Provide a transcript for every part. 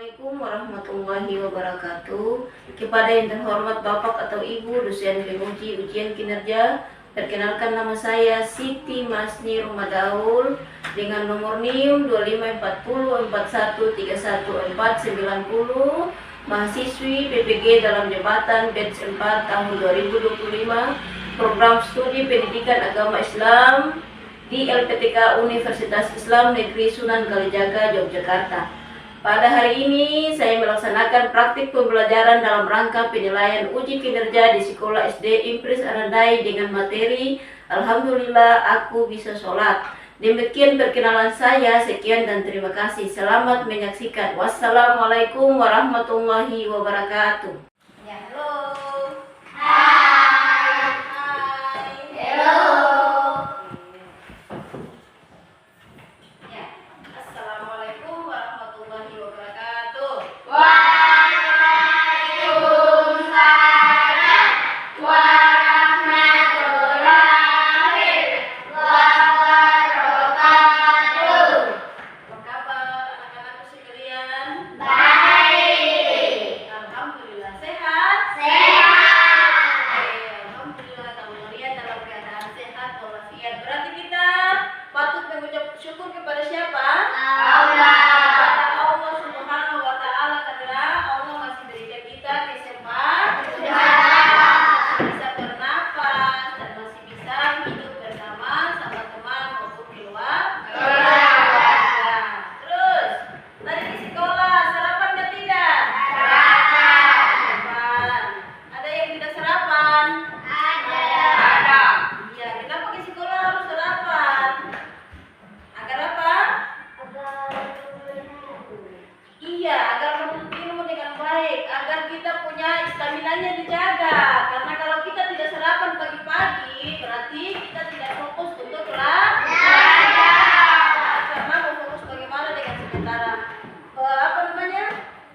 Assalamualaikum warahmatullahi wabarakatuh. Kepada yang terhormat Bapak atau Ibu dosen penguji ujian kinerja, perkenalkan nama saya Siti Masni Rumadaul dengan nomor NIM 254041314990, mahasiswi PPG dalam jabatan batch 4 tahun 2025, program studi pendidikan agama Islam di LPTK Universitas Islam Negeri Sunan Kalijaga, Yogyakarta. Pada hari ini saya melaksanakan praktik pembelajaran dalam rangka penilaian uji kinerja di Sekolah SD Impres Arandai dengan materi Alhamdulillah aku bisa sholat. Demikian perkenalan saya, sekian dan terima kasih. Selamat menyaksikan. Wassalamualaikum warahmatullahi wabarakatuh. Ya, halo. Hai. Hai. Hello. Ya, Assalamualaikum warahmatullahi wabarakatuh. Waalaikumsalam warahmatullahi wabarakatuh. Apa kabar anak-anakku sekalian? Baik. Alhamdulillah sehat. Sehat. Alhamdulillah kalau melihat dalam keadaan sehat walafiat, berarti kita patut mengucap syukur kepada siapa? Allah. Kepada Allah Subhanahu wa taala, karena Allah masih berikan kita kesempatan bisa bernafas dan masih bisa hidup bersama sama teman maupun keluarga. Terus tadi di sekolah sarapan dan tidak? Sarapan. Ada yang tidak sarapan? Ada. Iya, kenapa ke sekolah harus sarapan? Agar apa? Iya, agar menuntut ilmu dengan baik, agar kita punya stamina-nya dijaga. Karena kalau kita tidak sarapan pagi-pagi, berarti kita tidak fokus untuk karena mau fokus bagaimana dengan sementara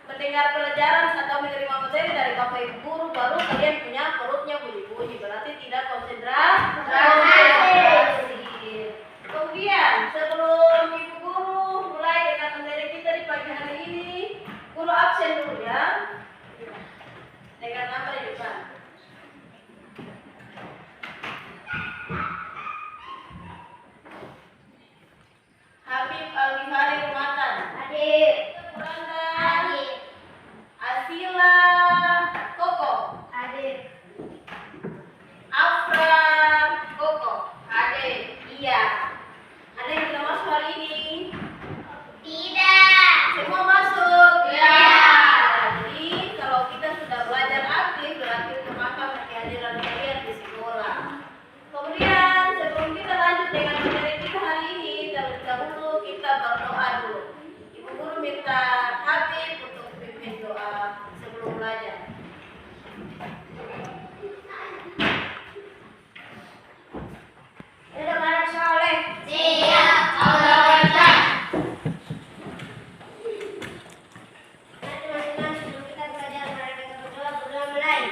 mendengar pelajaran atau menerima materi dari Bapak Ibu guru, baru kalian punya perutnya bunyi-bunyi, berarti tidak konsentrasi. Kemudian sebelum Ibu guru mulai dengan materi kita di pagi hari ini, guru absen dulu ya. Dengan nama di depan. Habib Al-Ghifari Rumatan. Hadir. Puranda. Hadir. Asila Koko. Hadir. Afra Koko. Hadir. Iya. Ada yang tidak masuk hari ini? Tidak. Semua masuk? Ya. Jadi kalau kita sudah belajar aktif, berarti maka kehadiran kalian di sekolah. Kemudian sebelum kita lanjut dengan materi kita hari ini, terlebih dahulu kita berdoa dulu. Ibu guru minta Habib untuk pimpin doa sebelum belajar. Hidup anak soleh. Siap. Allah Akbar. Nanti masing-masing sebelum kita belajar, mari kita berdoa bersama mulai.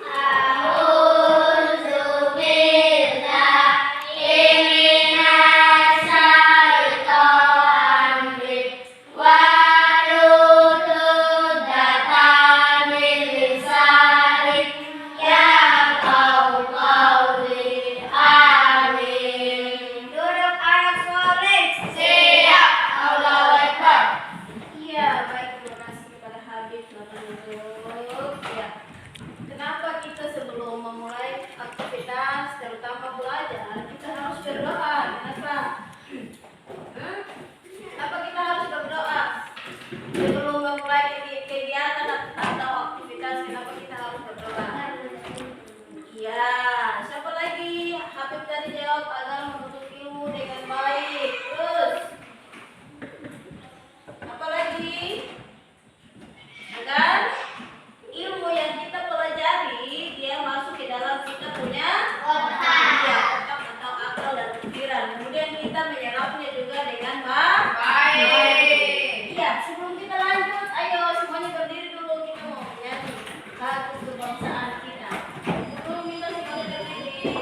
A'udzubillahi minasyaitonir walududatan min lisanik yafqahu qawli. Amin. Duduk anak soleh. Siap. Allahu Akbar. Iya, baik, terima kasih kepada Habib. Selamat duduk. Ya. Kenapa kita sebelum memulai aktivitas, terutama belajar, kita harus berdoa? Kenapa? Kenapa kita harus berdoa? Sebelum memulai kegiatan atau aktivitas, kenapa kita harus berdoa? Iya, siapa lagi? Habib tadi jawab agar menuntut ilmu dengan baik. Terus, apa lagi? Agar ilmu yang kita pelajari dia masuk ke dalam kita punya Otak. ya, otak atau akal dan pikiran. Kemudian kita menyerapnya juga dengan baik. Iya, sebelum kita lanjut, ayo semuanya berdiri dulu, kita mau menyanyi lagu kebangsaan kita. Guru minta semuanya berdiri.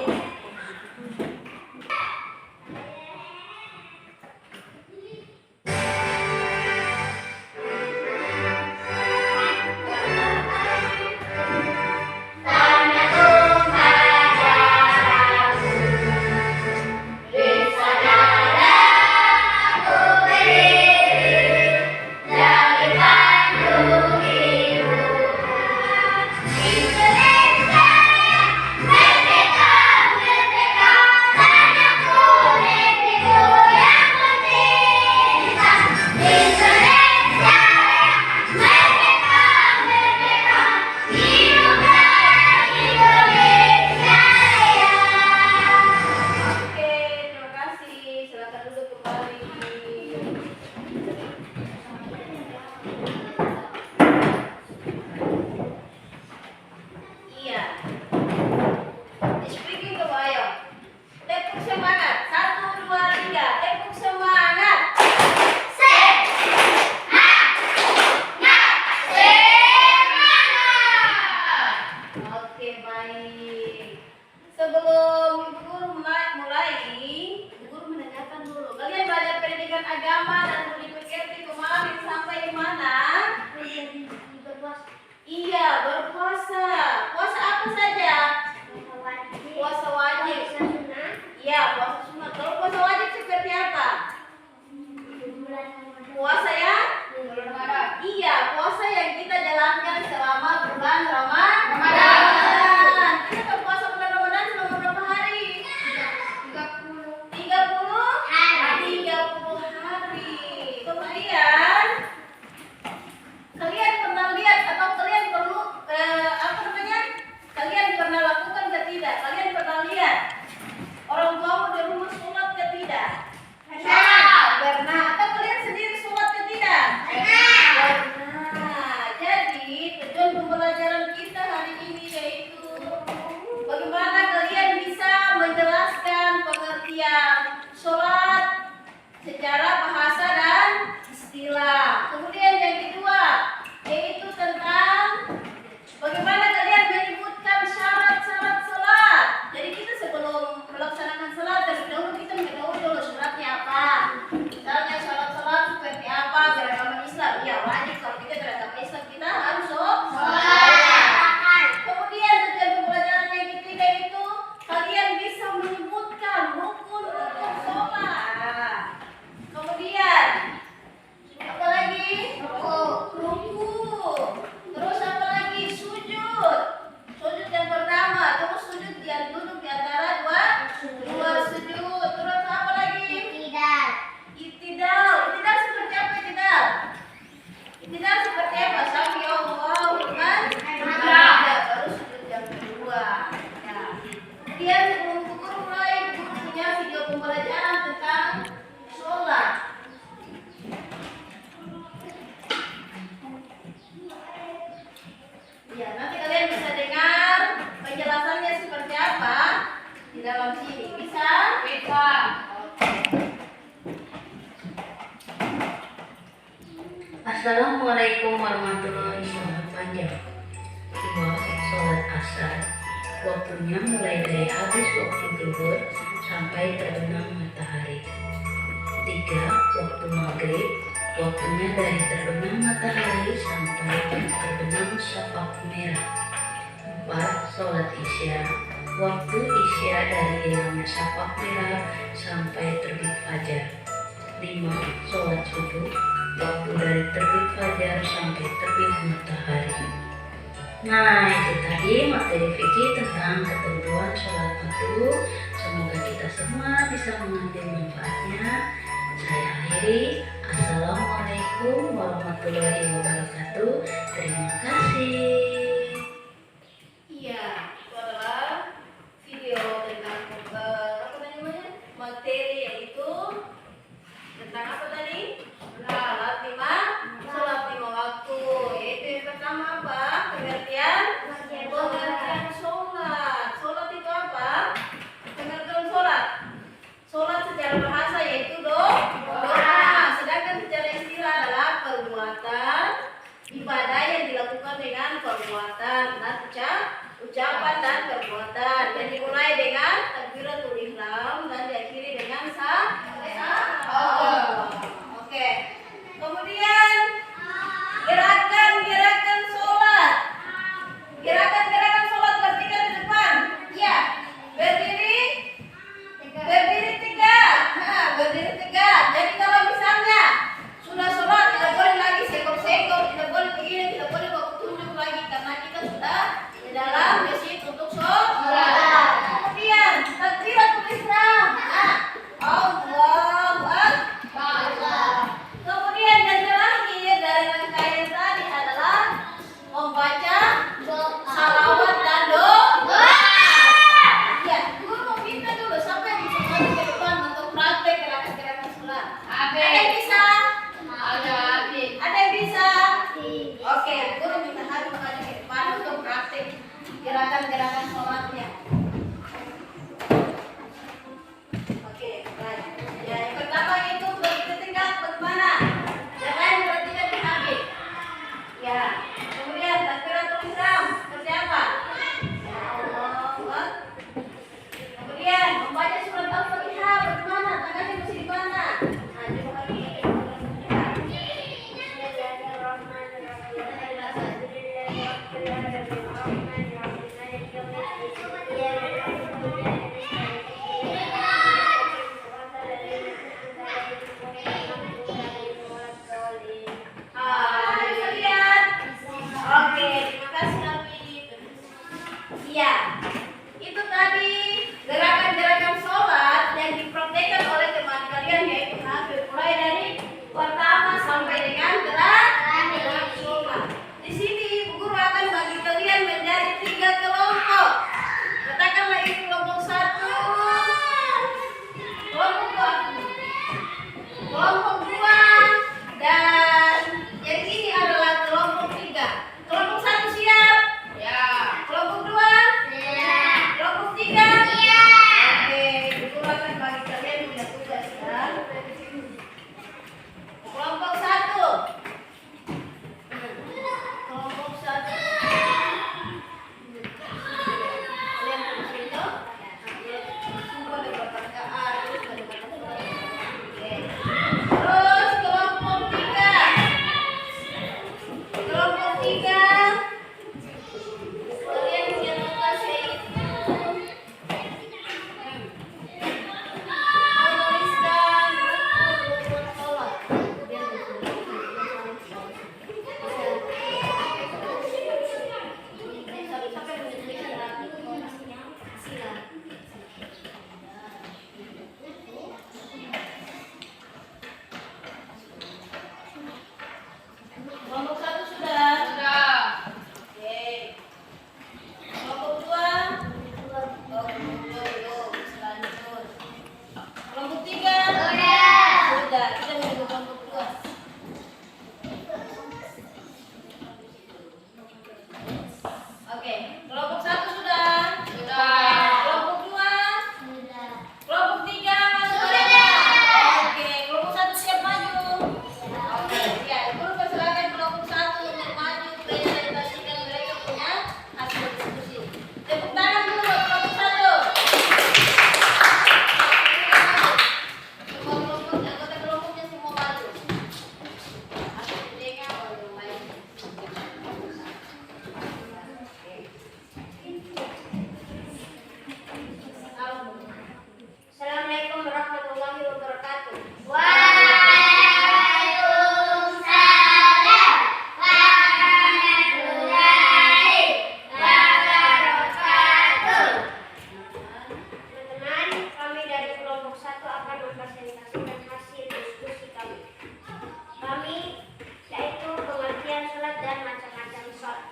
Ya, nanti kalian bisa dengar penjelasannya seperti apa di dalam sini. Bisa? Bisa. Assalamualaikum warahmatullahi wabarakatuh. Sholat asar. Waktunya mulai dari habis waktu zuhur sampai terbenam matahari. 3. Waktu maghrib. Waktunya dari terbenam matahari sampai terbenam syafaq merah. 4. Sholat isya. Waktu isya dari hilangnya syafaq merah sampai terbit fajar. 5. Sholat subuh. Waktu dari terbit fajar sampai terbit matahari. Nah, itu tadi materi fikih tentang ketentuan sholat fardu. Semoga kita semua bisa mengambil manfaatnya. Saya akhiri. Assalamualaikum warahmatullahi wabarakatuh. Terima kasih. Iya, itu adalah video tentang apa namanya? Materi yaitu tentang apa tadi? Sholat lima waktu. Yaitu yang pertama apa? Pengertian sholat. Sholat itu apa? Pengertian sholat. Sholat secara bahasa yaitu doa. Sedangkan secara istilah adalah perbuatan ibadah yang dilakukan dengan perbuatan dan ucapan dan perbuatan. Dan dimulai dengan takbiratul ihram dan diakhiri dengan Oke. Kemudian gerakan sholat. Gerakan sholat perhatikan di depan. Ya. Berdiri tegak. Berdiri tegak. Jadi kalau misalnya sudah sholat tidak boleh lagi sekor-sekor, tidak boleh begini, tidak boleh bawa tunjuk lagi karena kita sudah di dalam masjid untuk sholat. Kemudian takbiratul ihram.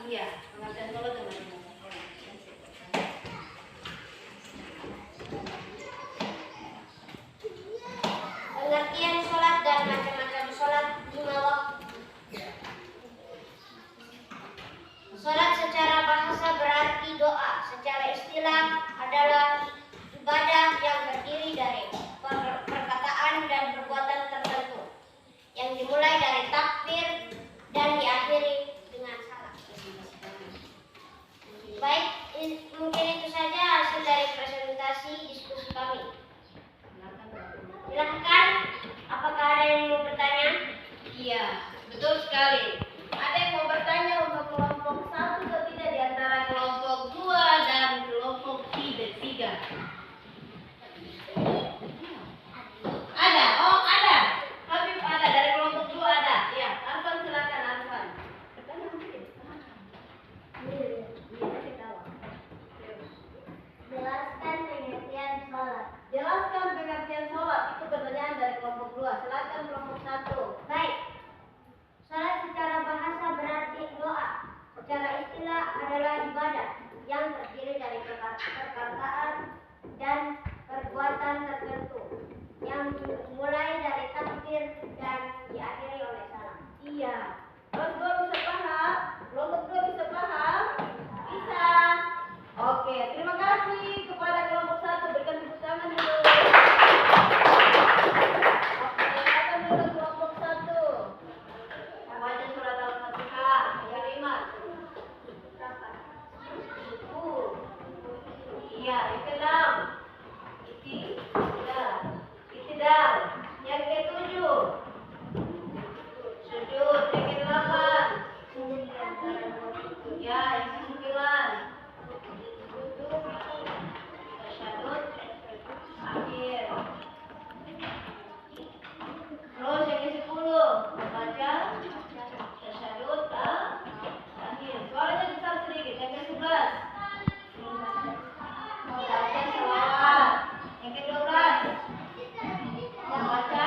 Iya, pengertian sholat dan macam. Pengertian sholat dan macam-macam sholat 5 waktu. Sholat secara bahasa berarti doa. Secara istilah adalah ibadah yang terdiri dari perkataan dan perbuatan tertentu yang dimulai dari takbir dan diakhiri dengan salam. Baik, mungkin itu saja hasil dari presentasi diskusi kami. Silahkan, apakah ada yang mau bertanya? Iya, betul sekali. Ada yang mau bertanya untuk kelompok 1 atau tidak di antara kelompok 2 dan kelompok 3? Ada? Oh, ada. Habib ada, dari kelompok 2 ada. Ya, Arfan silakan Arfan. Bertanya mungkin. Jelaskan pengertian sholat. Jelaskan pengertian sholat. Itu pertanyaan dari kelompok 2. Silakan kelompok 1. Baik. Sholat secara bahasa berarti doa. Secara istilah adalah ibadah yang terdiri dari perkataan dan perbuatan tertentu yang dimulai dari takbir dan diakhiri oleh salam. Iya. Kelompok 2 bisa paham? Kelompok 2 bisa paham? Bisa. Oke, terima kasih kepada kelompok 1. Berikan tepuk tangan dulu. Oke, silakan dulu kelompok 1. Baca surat Al-Fatihah. Yang 5. Iya, yang ke-6. Itidal. Yang ke-7. Sujud. Yang ke-8. Ya, yang ke-9. Tasyahud akhir. Terus yang ke-10 membaca tasyahud akhir. Suaranya besar sedikit. Yang ke-11 membaca salawat. Yang ke-12 membaca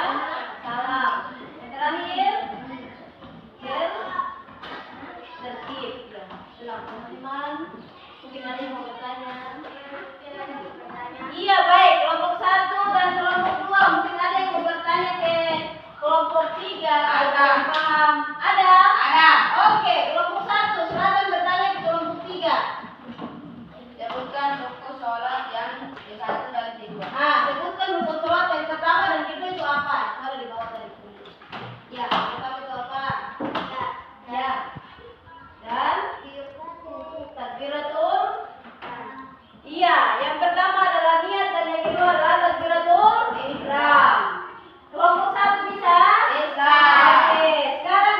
salam. Yang terakhir tertib. Silakan teman-teman. Mungkin ada yang mau bertanya. Iya, baik. Kelompok 1 dan kelompok 2. Mungkin ada yang mau bertanya ke kelompok 3. Ada. Paham? Ada? Ada. Oke, kelompok 1. Silakan bertanya ke kelompok 3. Sebutkan rukun sholat yang ke-1 dan ke-2. Nah, sebutkan rukun sholat yang pertama dan kedua itu apa? Harus di bawah tadi. Ya, pertama itu apa? Ya. Dan takbiratul. Iya, yang pertama adalah niat dan yang kedua adalah takbiratul ihram. Kelompok 1 bisa? Bisa. Oke, sekarang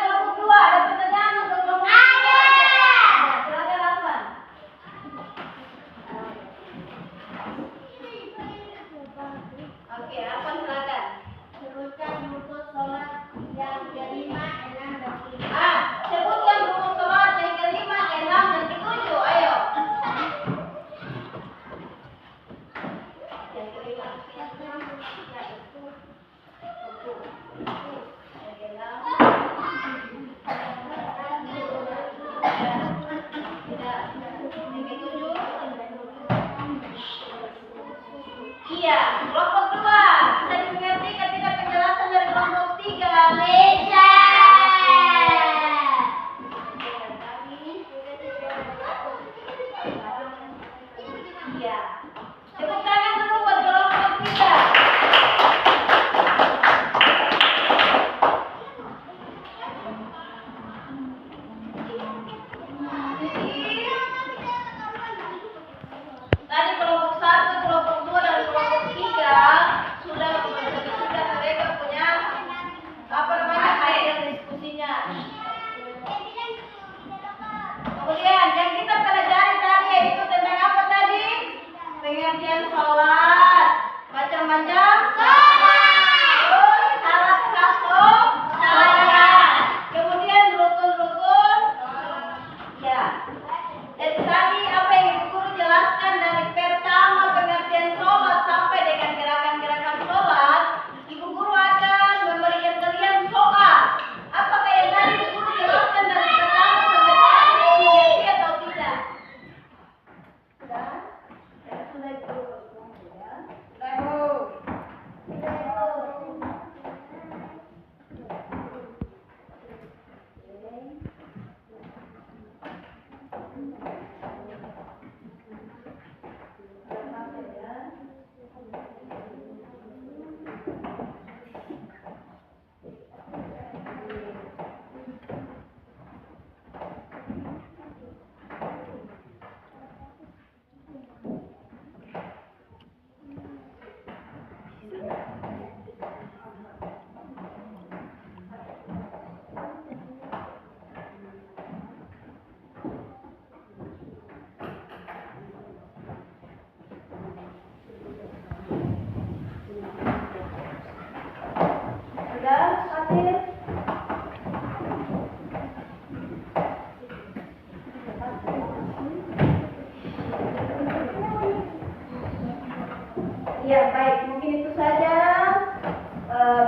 Ya, baik. Mungkin itu saja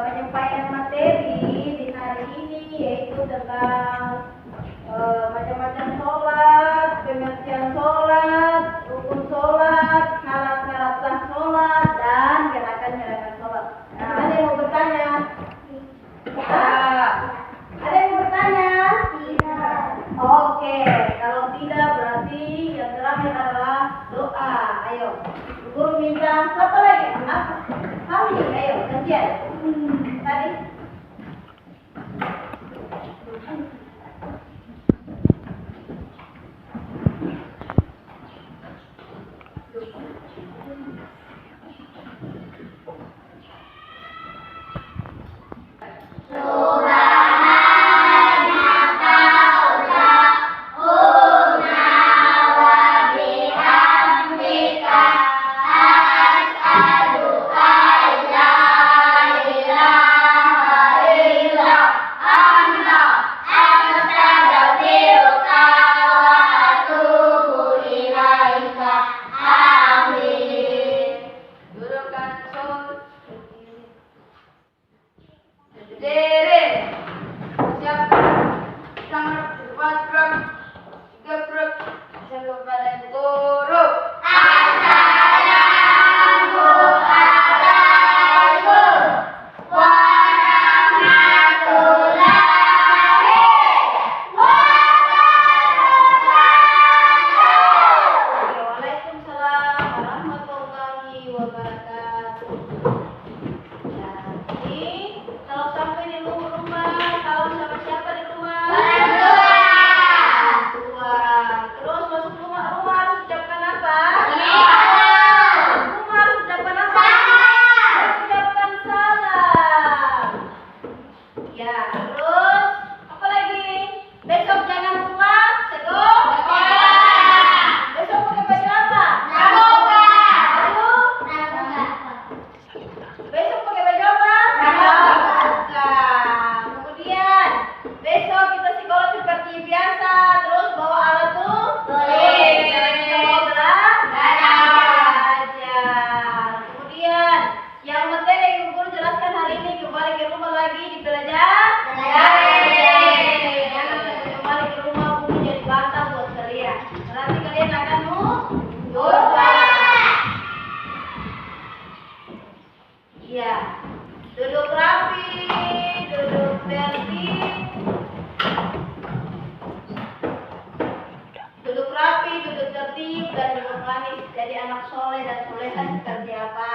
penyampaian materi di hari ini, yaitu tentang macam-macam sholat, pengertian sholat, rukun sholat, syarat-syarat sah sholat, dan gerakan-gerakan sholat. Ada yang mau bertanya? Ada yang mau bertanya? Tidak. Oke, kalau tidak berarti yang terakhir adalah doa. Ayo, guru minta apa lagi? Apa? Kami, ayo, gantian. Tadi. Duduk rapi, duduk tertib. Duduk rapi, duduk tertib, dan duduk manis. Jadi anak soleh dan solehah seperti apa?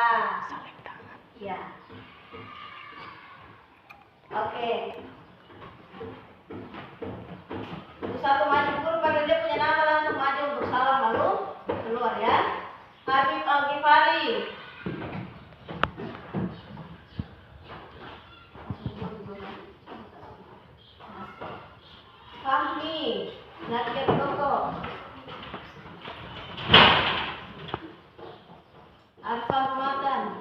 Ya. Oke. Satu maju guru panggil dia punya nama, langsung maju untuk salam lalu keluar ya. Habib Al-Ghifari. Fahmi Nadia Toko. Arfa Matan.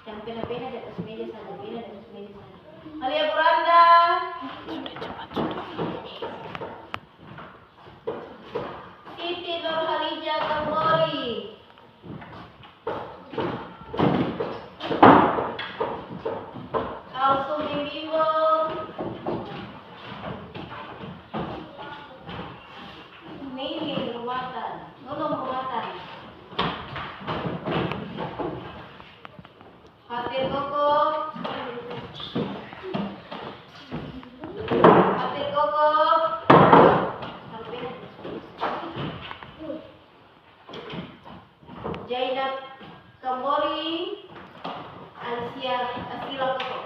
Yang pena-pena di atas meja saja, pena di atas meja saja. Alia Buranda. Siti Nur Halija Kambori. Kalsum Bimbingo. Nini Rumatan. Nunung Rumatan. Fatir Koko. Fatir Koko. Zainab Kambori. Asila Koko.